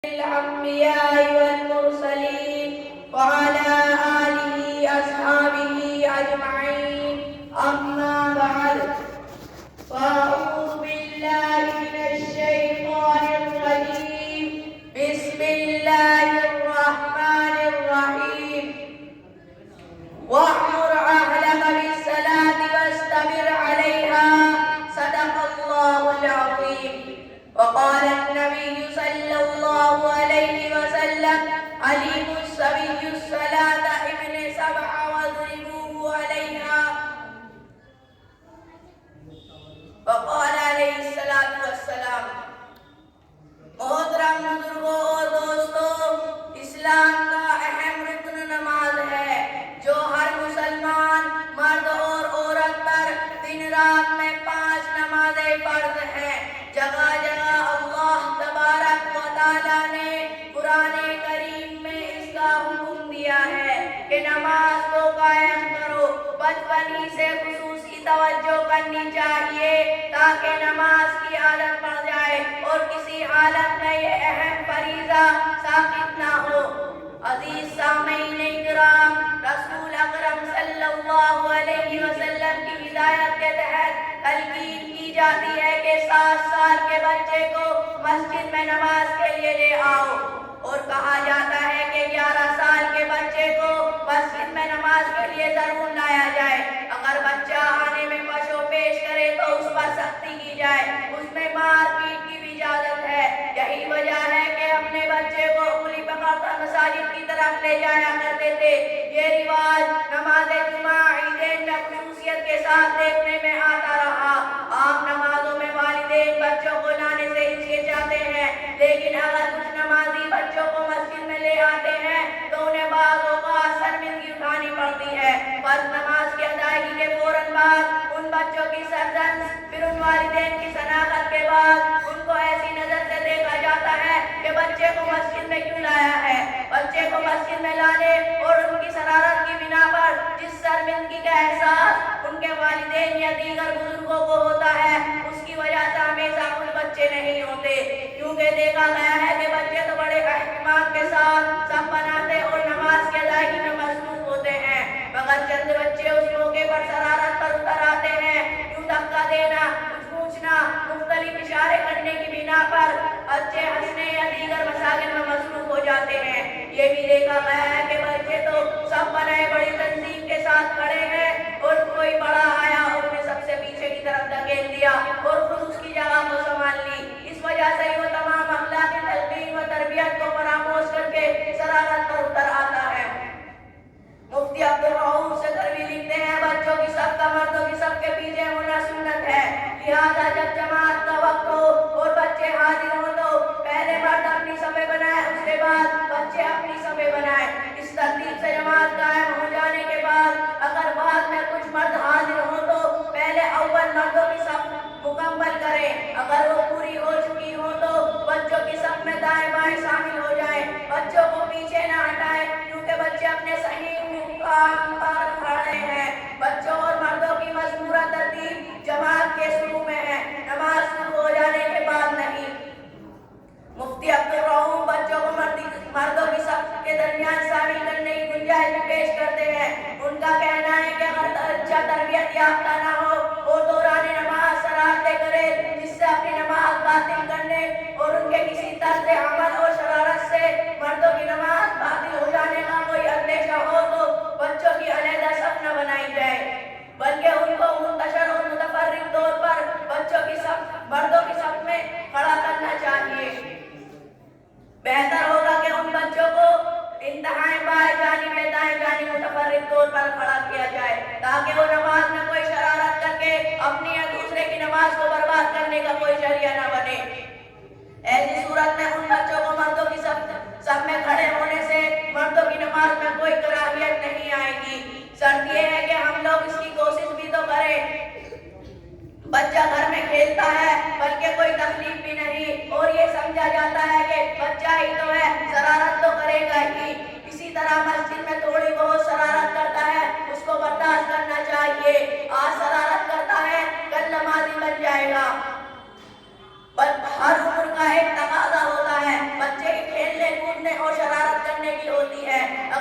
الأنبياء والمرسلين وعلى آله أصحابه أجمعين أما بعد فأعوذ بالله من الشيطان الرجيم بسم الله الرحمن الرحيم وأمر أهلك بالصلاة واستمر عليها صدق الله العظيم وقال النبي صلى الله عليه وسلم علموا الصبي الصلاة ابن سبع واضربوه عليها وقال عليه الصلاة والسلام محترم بزرگوں اور دوستوں، اسلام کا اہم رکن نماز ہے جو ہر مسلمان مرد اور عورت پر دن رات میں 5 نمازیں فرض ہیں۔ جگہ جگہ اللہ تبارک و تعالیٰ نے قرآن کریم میں اس کا حکم دیا ہے کہ نماز کو قائم کرو۔ بچپن ہی سے خصوصی توجہ کرنی چاہیے تاکہ نماز کی عادت پڑ جائے اور کسی حالت میں یہ اہم فریضہ ساقط نہ ہو۔ عزیز سامعین کرام، رسول اکرم صلی اللہ علیہ وسلم کی ہدایت کے تحت تلقین کی جاتی ہے کہ 7 سال کے بچے کو مسجد میں نماز کے لیے لے آؤ، اور کہا جاتا ہے کہ 11 سال کے بچے کو مسجد میں نماز کے لیے ضرور لایا جائے۔ اگر بچہ آنے میں پشو پیش کرے تو اس پر سختی کی جائے، اس میں مار پیٹ کی بھی اجازت ہے۔ یہی وجہ ہے کہ اپنے بچے کو انگلی پکڑ کر مساجد کی طرف لے جایا کرتے تھے۔ یہ رواج نماز جمعہ عیدین میں خصوصیت کے ساتھ دیکھنے میں آتا رہا۔ عام نمازوں میں والدین بچوں کو لانے سے ہچکچاتے ہیں، لیکن اگر کچھ نمازی بچوں کو مسجد میں لے آتے ہیں تو انہیں بعض اوقات شرمندگی اٹھانی پڑتی ہے۔ فرض نماز کی ادائیگی کے فوراً بعد ان بچوں کی سرزنش، پھر ان والدین کی شناخت کے بعد ان کو ایسی نظر سے دیکھا جاتا ہے کہ بچے کو مسجد میں کیوں لایا ہے۔ بچے کو مسجد میں لانے اور ان کی شرارت کی بنا پر جس شرمندگی کا احساس ان کے والدین یا دیگر بزرگوں کو ہوتا ہے، اس کی وجہ سے ہمیشہ کچھ بچے نہیں ہوتے، کیونکہ دیکھا گیا ہے کہ بچے تو بڑے اہتمام کے ساتھ سب بناتے اور نماز کی ادائیگی میں مصروف ہوتے ہیں، مگر چند بچے اس موقع پر شرارت پر اتر آتے ہیں، یوں دھکا دینا، کچھ پوچھنا، مختلف اشارے کرنے کی بنا پر بچے ہنسنے یا دیگر مسائل میں مصروف ہو جاتے ہیں۔ یہ بھی دیکھا گیا ہے کہ بچے تو سب بنائے بڑی تنظیم کے ساتھ کھڑے ہیں اور کوئی بڑا آیا اور انہیں سب سے پیچھے کی طرف دھکیل دیا اور خود اس کی جگہ کو سنبھال لی۔ اس وجہ سے وہ تمام اخلاقی تلقین و تربیت کو فراموش کر کے شرارت پر اتر آتا ہے۔ مفتی عبدالرؤوف سکروی لکھتے ہیں بچوں کی صف کا مردوں کی صف کے پیچھے ہونا سنت ہے، لہذا جب جماعت کا وقت ہو اور بچے حاضر ہوں تو پہلے مرد اپنی صفیں بنائیں، اس کے بعد بچے اپنی صفیں بنائیں۔ اس ترتیب سے جماعت قائم ہو جانے کے بعد اگر بعد میں کچھ مرد حاضر ہوں تو پہلے اول مردوں کی صف مکمل کریں، اگر وہ پوری ہو چکی ہو تو بچوں کی صف میں دائیں بائیں شامل ہو جائیں۔ بچوں کو پیچھے نہ ہٹائیں کیونکہ بچے اپنے صحیح مقام پر کھڑے ہیں۔ بچوں اور مردوں کی مذکورہ ترتیب جماعت کے شروع میں ہے، نماز شروع ہو جانے کے بعد نہیں۔ مفتی عبدالرؤوف بچوں کو مردوں کی صف کے درمیان شامل کرنے کی گنجائش پیش کرتے ہیں۔ ان کا کہنا ہے کہ اگر اچھا تربیت یافتہ نہ ہو اور دوران نماز شرارتیں کرے جس سے اپنی نماز باطل کرنے اور ان کے کسی طرز عمل اور شرارت سے مردوں کی نماز باطل ہو جانے کا کوئی اندیشہ ہو تو بچوں کی علیحدہ صف نہ بنائی جائے، بلکہ ان کو منتشر اور متفرق طور پر بچوں کی صف مردوں کی صف میں کھڑا کرنا چاہیے۔ بہتر ہوگا کہ ان بچوں کو انتہائی بائیں جانب یا دائیں جانب متفرق طور پر کھڑا کیا جائے تاکہ وہ نماز میں کوئی شرارت کر کے اپنی یا دوسرے کی نماز کو برباد کرنے کا کوئی ذریعہ نہ بنے۔ ایسی صورت میں ان بچوں کو مردوں کی صف میں کھڑے ہونے سے مردوں کی نماز میں کوئی کراہیت نہیں آئے گی۔ شرط یہ ہے کہ ہم لوگ اس کی کوشش بھی تو کریں۔ بچہ گھر میں کھیلتا ہے بلکہ کوئی تکلیف بھی نہیں اور یہ سمجھا جاتا ہے کہ بچہ ہی تو ہے، شرارت تو کرے گا ہی۔ اسی طرح مسجد میں تھوڑی بہت شرارت کرتا ہے، اس کو برداشت کرنا چاہیے۔ آج شرارت کرتا ہے کل نمازی بن جائے گا۔ ہر عمر کا ایک تقاضا ہوتا ہے، بچے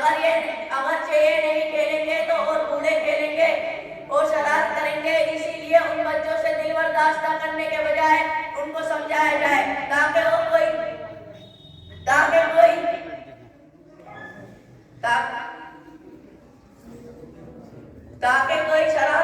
اگرچہ یہ نہیں کھیلیں گے تو اور بوڑھے کھیلیں گے اور شرارت کریں گے. اسی لیے ان بچوں سے دل برداشتہ کرنے کے بجائے ان کو سمجھایا جائے تاکہ کوئی شرارت